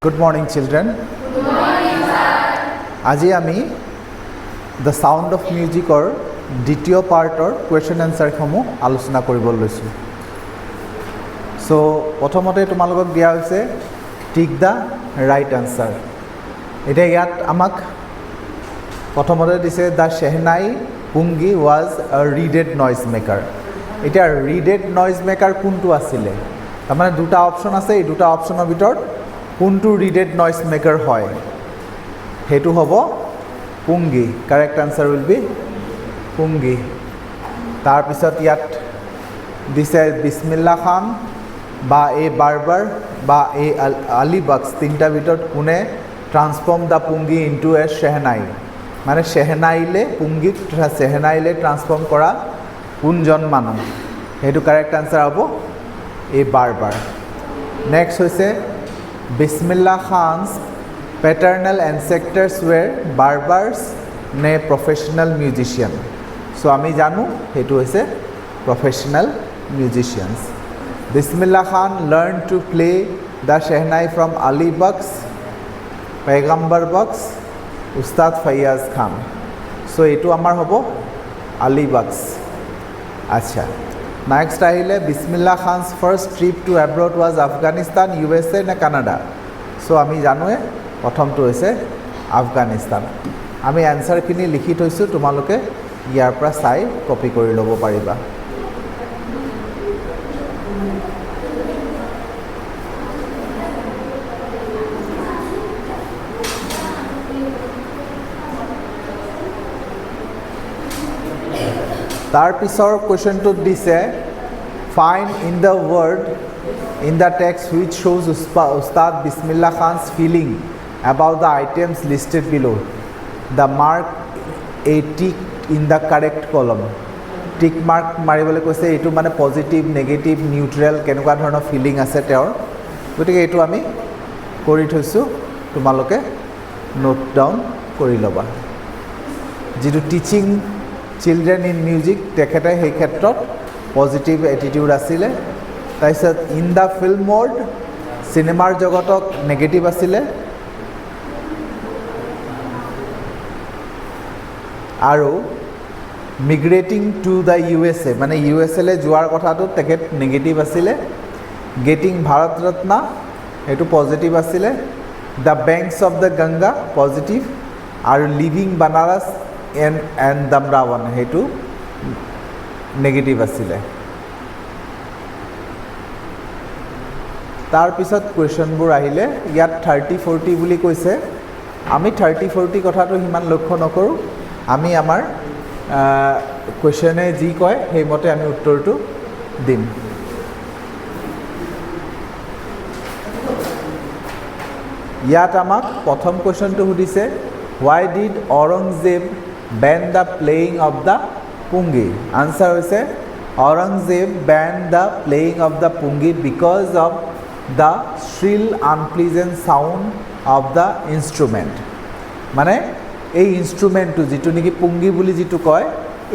Good morning, children. Good morning, sir. আজি আমি the sound of মিউজিকৰ দ্বিতীয় পাৰ্টৰ কুৱেশ্যন এনচাৰসমূহ আলোচনা কৰিব লৈছোঁ। চ' প্ৰথমতে তোমালোকক দিয়া হৈছে টিক দ্য ৰাইট আনচাৰ। এতিয়া ইয়াত আমাক প্ৰথমতে দিছে দ্য শ্বেহনাই পুংগী ৱাজ আ ৰিডেড নইজ মেকাৰ। এতিয়া ৰিডেড নইজ মেকাৰ কোনটো আছিলে? তাৰমানে দুটা অপশ্যন আছে, এই দুটা অপশ্যনৰ ভিতৰত কোনটো ৰিডেড নইজ মেকাৰ হয় সেইটো হ'ব পুংগী। Correct answer will be pungi. তাৰপিছত ইয়াত দিছে বিছমিল্লা খান বা এই বাৰ্বাৰ বা এই আলিবাক্স তিনিটাৰ ভিতৰত কোনে transform the পুংগী into a shehnai, মানে শ্বেহনাইলে পুংগীক শ্বেহনাইলে ট্ৰান্সফৰ্ম কৰা কোনজন মানুহ, সেইটো কাৰেক্ট আনচাৰ হ'ব এই বাৰ্বাৰ। নেক্সট হৈছে বিছমিল্লা খানছ পেটাৰ্নেল এনচেক্টাৰ্ছ ৱেৰ বাৰ্বাৰ্ছ নে প্ৰফেশ্যনেল মিউজিচিয়ান। চ' আমি জানো সেইটো হৈছে professional musicians. Bismillah Khan learn to play the shehnai from Ali Bux, Paigambar Bux, Ustad Faiyaz খান। চ' এইটো আমাৰ হ'ব আলী বক্স। আচ্ছা, নেক্সট আহিলে Bismillah Khan's first trip to abroad was Afghanistan, USA নে কানাডা। চ' আমি জানোৱে প্ৰথমটো হৈছে আফগানিস্তান। আমি এনচাৰখিনি লিখি থৈছোঁ, তোমালোকে ইয়াৰ পৰা চাই কপি কৰি ল'ব পাৰিবা। তাৰপিছৰ কুৱেশ্যনটোত দিছে find in the word in the text which শ্ব'জ Ustad Bismillah Khan's feeling about the items listed below, the mark a tick in the correct column. Tick mark মাৰিবলৈ কৈছে, এইটো মানে পজিটিভ, নেগেটিভ, নিউট্ৰেল, কেনেকুৱা ধৰণৰ ফিলিং আছে তেওঁৰ। গতিকে এইটো আমি কৰি থৈছোঁ, তোমালোকে নোট ডাউন কৰি ল'বা। যিটো টিচিং চিলড্ৰেন ইন মিউজিক, তেখেতে সেই ক্ষেত্ৰত পজিটিভ এটিটিউড আছিলে। তাৰপিছত ইন দ্য ফিল্ম ৱৰ্ল্ড, চিনেমাৰ জগতক নেগেটিভ আছিলে। আৰু মিগ্ৰেটিং টু দ্য USA, মানে USA যোৱাৰ কথাটো তেখেত নেগেটিভ আছিলে। গেটিং ভাৰত ৰত্ন, সেইটো পজিটিভ আছিলে। The banks of the Ganga positive, আৰু লিভিং বানাৰস এণ্ড দামৰাৱন, সেইটো নেগেটিভ আছিলে। তাৰপিছত কুৱেশ্যনবোৰ আহিলে, ইয়াত 30-40 বুলি কৈছে। আমি 30-40 কথাটো সিমান লক্ষ্য নকৰোঁ, আমি আমাৰ কুৱেশ্যনে যি কয় সেইমতে আমি উত্তৰটো দিম। ইয়াত আমাক প্ৰথম কুৱেশ্যনটো সুধিছে why did Aurangzeb ban the playing of the pungi. Answer হৈছে Aurangzeb ban the playing of the pungi because of the shrill unpleasant sound of the instrument. মানে এই ইনষ্ট্ৰুমেণ্টটো যিটো নেকি পুংগী বুলি যিটো কয়,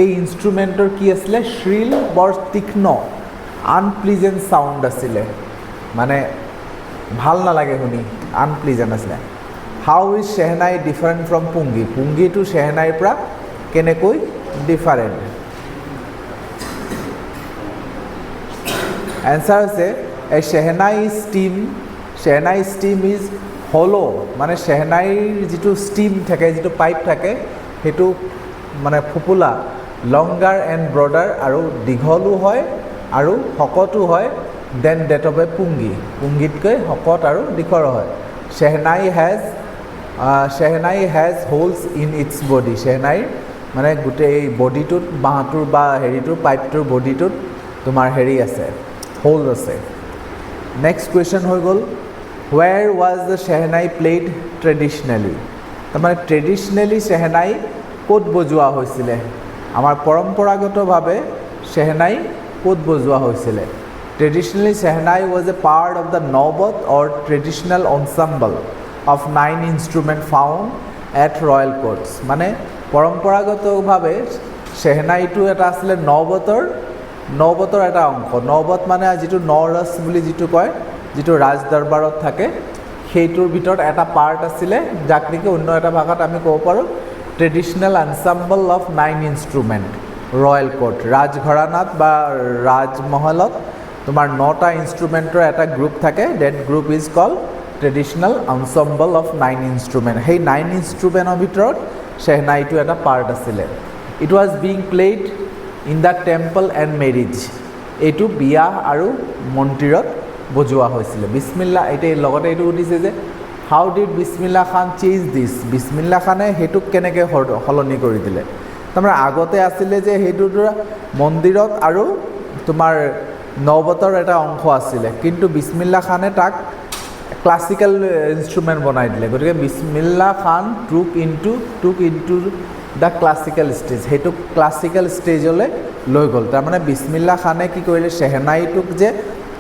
এই ইনষ্ট্ৰুমেণ্টৰ কি আছিলে, শ্ৰিল, বৰ তীক্ষ্ণ, আনপ্লিজেণ্ট চাউণ্ড আছিলে, মানে ভাল নালাগে শুনি, আনপ্লিজেণ্ট আছিলে। হাউ ইজ শ্বেহনাই ডিফাৰেণ্ট ফ্ৰম পুংগী, পুংগীটো শ্বেহনাইৰ পৰা কেনেকৈ ডিফাৰেণ্ট। এনচাৰ হৈছে এ শ্বেহনাই ষ্টিম ইজ হল', মানে শ্বেহনাইৰ যিটো ষ্টিম থাকে, যিটো পাইপ থাকে, সেইটো মানে ফোপোলা, লংগাৰ এণ্ড ব্ৰডাৰ, আৰু দীঘলো হয় আৰু শকতো হয় than that of a pungi, পুংগীতকৈ শকত আৰু দীঘল হয়। Shehnai has holes in its body, শ্বেহনাইৰ মানে গোটেই বডিটোত, বাঁহটোৰ বা হেৰিটোৰ পাইপটোৰ বডিটোত তোমাৰ হেৰি আছে, হোল আছে। নেক্সট কুৱেশ্যন হৈ গ'ল where was the shehnai played traditionally, তাৰমানে ট্ৰেডিশ্যনেলি শ্বেহনাই ক'ত বজোৱা হৈছিলে, আমাৰ পৰম্পৰাগতভাৱে শ্বেহনাই ক'ত বজোৱা হৈছিলে। Traditionally shehnai was a part of the naubat or traditional ensemble of 9 instrument found at royal courts, মানে পৰম্পৰাগতভাৱে শ্বেহনাইটো এটা আছিলে নৌবতৰ এটা অংশ। নৌবত মানে যিটো নৰছ বুলি যিটো কয়, যিটো ৰাজ দৰবাৰত থাকে, সেইটোৰ ভিতৰত এটা পাৰ্ট আছিলে যাক নেকি অন্য এটা ভাষাত আমি ক'ব পাৰোঁ traditional ensemble of 9 instrument royal court ৰাজঘৰানাত বা ৰাজমহলত তোমাৰ 9টা ইনষ্ট্ৰুমেণ্টৰ এটা গ্ৰুপ থাকে that group is call traditional ensemble of 9 instrument সেই 9 ইনষ্ট্ৰুমেণ্টৰ ভিতৰত শেহনাইটো এটা পাৰ্ট আছিলে it was being played in the temple and marriage এইটো বিয়া আৰু মন্দিৰত বজোৱা হৈছিলে বিছমিল্লা এতিয়া লগতে এইটো সুধিছে যে হাউ ডিড বিছমিল্লা খান চেঞ্জ দিছ বিছমিল্লা খানে সেইটোক কেনেকৈ সলনি কৰি দিলে তাৰমানে আগতে আছিলে যে সেইটো মন্দিৰত আৰু তোমাৰ নবতৰ এটা অংশ আছিলে কিন্তু বিছমিল্লা খানে তাক ক্লাছিকেল ইনষ্ট্ৰুমেণ্ট বনাই দিলে গতিকে বিছমিল্লা খান টুক ইনটু দ্য ক্লাছিকেল ষ্টেজ সেইটো ক্লাছিকেল ষ্টেজলৈ লৈ গ'ল তাৰমানে বিছমিল্লা খানে কি কৰিলে শেহনাইটোক যে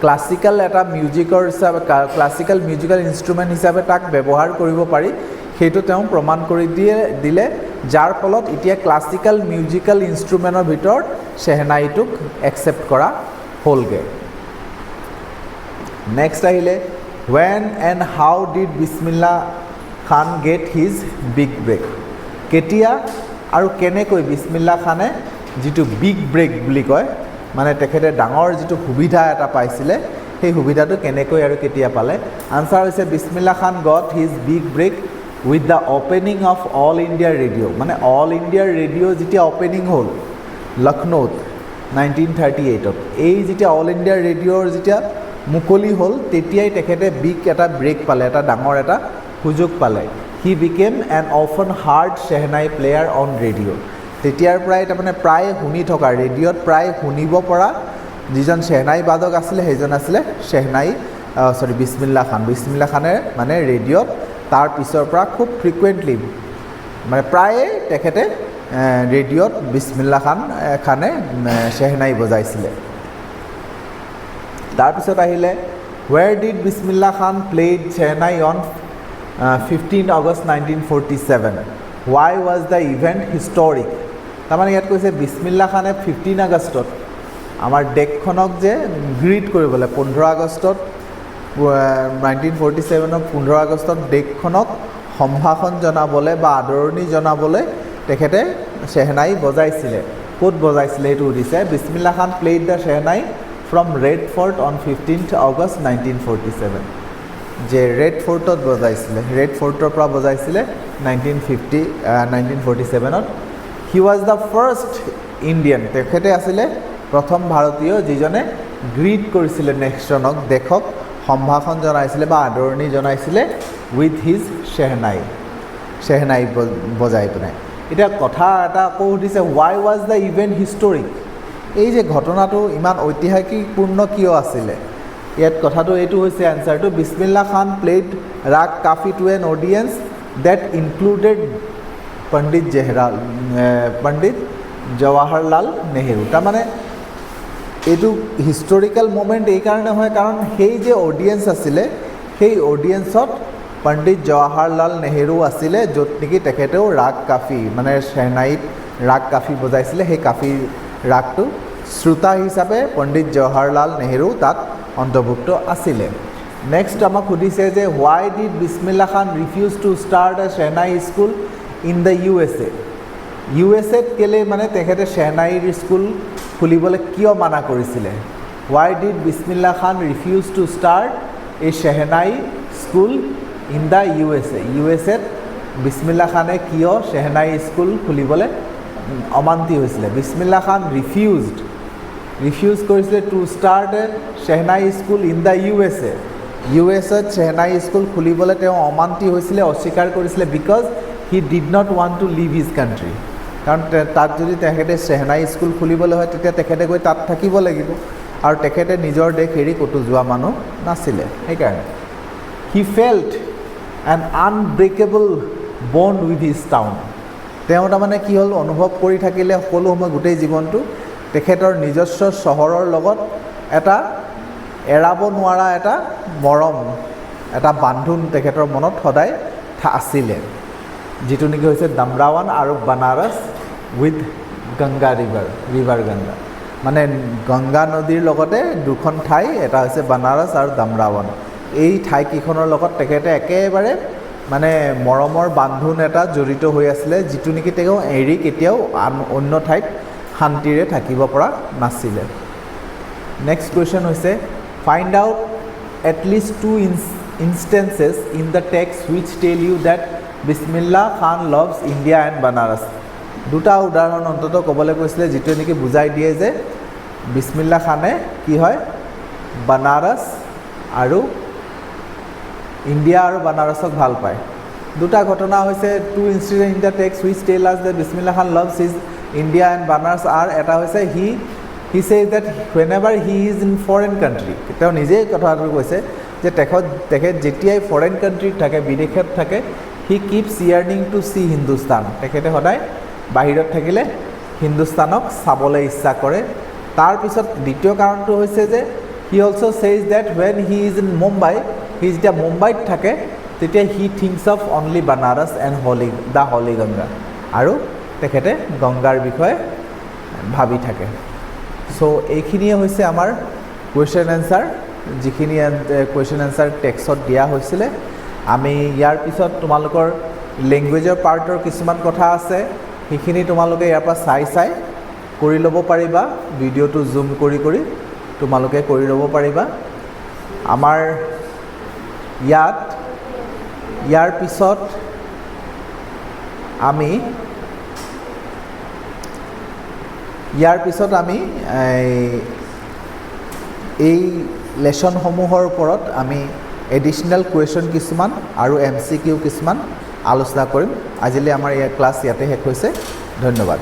ক্লাছিকেল এটা মিউজিকৰ হিচাপে ক্লাছিকেল মিউজিকেল ইনষ্ট্ৰুমেণ্ট হিচাপে তাক ব্যৱহাৰ কৰিব পাৰি সেইটো তেওঁ প্ৰমাণ কৰি দিলে যাৰ ফলত এতিয়া ক্লাছিকেল মিউজিকেল ইনষ্ট্ৰুমেণ্টৰ ভিতৰত শেহনাইটোক একচেপ্ট কৰা হ'লগৈ নেক্সট আহিলে when and how did Bismillah Khan get his big break কেতিয়া আৰু কেনেকৈ বিছমিল্লা খানে যিটো বিগ ব্ৰেক বুলি কয় মানে তেখেতে ডাঙৰ যিটো সুবিধা এটা পাইছিলে সেই সুবিধাটো কেনেকৈ আৰু কেতিয়া পালে আনসাৰ হৈছে Bismillah Khan got his big break with the opening of All India Radio' মানে অল ইণ্ডিয়া ৰেডিঅ' যেতিয়া অপেনিং হ'ল লক্ষ্ণৌত 1938ত এই যেতিয়া অল ইণ্ডিয়া ৰেডিঅ'ৰ যেতিয়া মুকলি হ'ল তেতিয়াই তেখেতে বিগ এটা ব্ৰেক পালে এটা ডাঙৰ এটা সুযোগ পালে he became an often heard shehnai player on radio' তেতিয়াৰ পৰাই তাৰমানে প্ৰায় শুনি থকা ৰেডিঅ'ত প্ৰায় শুনিব পৰা যিজন শেহনাই বাদক আছিলে সেইজন আছিলে বিছমিল্লা খানে মানে ৰেডিঅ'ত তাৰ পিছৰ পৰা খুব ফ্ৰিকুৱেণ্টলি মানে প্ৰায়ে তেখেতে ৰেডিঅ'ত বিছমিল্লা খানে শেহনাই বজাইছিলে তাৰপিছত আহিলে where did Bismillah Khan play shehnai on 15 August 1947 why was the event historic তাৰমানে ইয়াত কৈছে বিছমিল্লা খানে 15 আগষ্টত আমাৰ দেশখনক যে গ্ৰীট কৰিবলৈ 15 আগষ্টত 1947 15 আগষ্টত দেশখনক সম্ভাষণ জনাবলৈ বা আদৰণি জনাবলৈ তেখেতে শেহনাই বজাইছিলে ক'ত বজাইছিলে সেইটো সুধিছে Bismillah Khan played the shehnai from Red Fort on 15th August 1947 যে ৰেড ফৰ্টত বজাইছিলে ৰেড ফৰ্টৰ পৰা বজাইছিলে 1947ত he was the first Indian তেখেতে আছিলে প্ৰথম ভাৰতীয় যিজনে গ্ৰীট কৰিছিলে নেক্সটজনক দেশক সম্ভাষণ জনাইছিলে বা আদৰণি জনাইছিলে উইথ হিজ শেহনাই বজাই পেলাই এতিয়া কথা এটা আকৌ সুধিছে Y was the event historic এই যে ঘটনাটো ইমান ঐতিহাসিকপূৰ্ণ কিয় আছিলে ইয়াত কথাটো এইটো হৈছে এনচাৰটো Bismillah Khan played Raag Kafi to an audience that included Pandit Jawaharlal Nehru তাৰমানে এইটো হিষ্টৰিকেল মুমেণ্ট এইকাৰণে হয় কাৰণ সেই যে অডিয়েন্স আছিলে সেই অডিয়েন্সত পণ্ডিত জৱাহৰলাল নেহেৰু আছিলে য'ত নেকি তেখেতেও ৰাগ কাফি মানে শেহনাইত ৰাগ কাফি বজাইছিলে সেই কাফি ৰাগটো শ্ৰোতা হিচাপে পণ্ডিত জৱাহৰলাল নেহেৰু তাত অন্তৰ্ভুক্ত আছিলে নেক্সট আমাক সুধিছে যে why did Bismillah Khan refuse to start a shehnai school in the ইউএছএত কেলে মানে তেখেতে শেহনাইৰ স্কুল খুলিবলৈ কিয় মানা কৰিছিলে why did Bismillah Khan refuse to start a shehnai school in the ইউএছএত বিছমিল্লা খানে কিয় শেহনাই স্কুল খুলিবলৈ অমান্তি হৈছিলে বিছমিল্লা খান ৰিফিউজ কৰিছিলে to start a shehnai school in the ইউএছত শেহনাই স্কুল খুলিবলৈ তেওঁ অমান্তি হৈছিলে অস্বীকাৰ কৰিছিলে because he did not want to live his country কাৰণ তাত যদি তেখেতে শেহনাই স্কুল খুলিবলৈ হয় তেতিয়া তেখেতে গৈ তাত থাকিব লাগিব আৰু তেখেতে নিজৰ দেশ এৰি ক'তো যোৱা মানুহ নাছিলে সেইকাৰণে he felt an unbreakable bond with his town তেওঁ তাৰমানে কি হ'ল অনুভৱ কৰি থাকিলে সকলো সময় গোটেই জীৱনটো তেখেতৰ নিজস্ব চহৰৰ লগত এটা এৰাব নোৱাৰা এটা মৰম এটা বান্ধোন তেখেতৰ মনত সদায় আছিলে যিটো নেকি হৈছে দামৰাৱান আৰু বানাৰস উইথ গংগা ৰিভাৰ গংগা মানে গংগা নদীৰ লগতে দুখন ঠাই এটা হৈছে বানাৰস আৰু দামৰাৱান এই ঠাইকেইখনৰ লগত তেখেতে একেবাৰে মানে মৰমৰ বান্ধোন এটা জড়িত হৈ আছিলে যিটো নেকি তেওঁ এৰি কেতিয়াও অন্য ঠাইত শান্তিৰে থাকিব পৰা নাছিলে নেক্সট কুৱেশ্যন হৈছে find out at least 2 instances in the text which tell you that Bismillah Khan loves India and Banaras দুটা উদাহৰণ অন্তত ক'বলৈ কৈছিলে যিটো নেকি বুজাই দিয়ে যে বিছমিল্লা খানে কি হয় বানাৰস আৰু ইণ্ডিয়া আৰু বানাৰসক ভাল পায় দুটা ঘটনা হৈছে 2 incidents in the text which tell us that Bismillah Khan loves his India and Banaras are এটা হৈছে he says that whenever he is in foreign country তেওঁ নিজেই কথাটো কৈছে যে তেখেত যেতিয়াই ফৰেইন কাণ্ট্ৰিত থাকে বিদেশত থাকে হি কিপছ ইয়াৰ্নিং টু চি হিন্দুস্তান তেখেতে সদায় বাহিৰত থাকিলে হিন্দুস্তানক চাবলৈ ইচ্ছা কৰে তাৰপিছত দ্বিতীয় কাৰণটো হৈছে যে he also' says that when he is in Mumbai he যেতিয়া মুম্বাইত থাকে তেতিয়া he thinks of only Banaras and the holy Ganga আৰু তেখেতে গংগাৰ বিষয়ে ভাবি থাকে চ' এইখিনিয়ে হৈছে আমাৰ কুৱেশ্যন এনচাৰ যিখিনি কুৱেশ্যন এনচাৰ টেক্সটত দিয়া হৈছিলে আমি ইয়াৰ পিছত তোমালোকৰ লেংগুৱেজৰ পাৰ্টৰ কিছুমান কথা আছে সেইখিনি তোমালোকে ইয়াৰ পৰা চাই কৰি ল'ব পাৰিবা ভিডিঅ'টো জুম কৰি তোমালোকে কৰি ল'ব পাৰিবা আমাৰ ইয়াৰ পিছত আমি এই লেশ্যনসমূহৰ ওপৰত আমি এডিশ্যনেল কুৱেশ্যন কিছুমান আৰু MCQ কিছুমান আলোচনা কৰিম আজিলৈ আমাৰ ক্লাছ ইয়াতে শেষ হৈছে ধন্যবাদ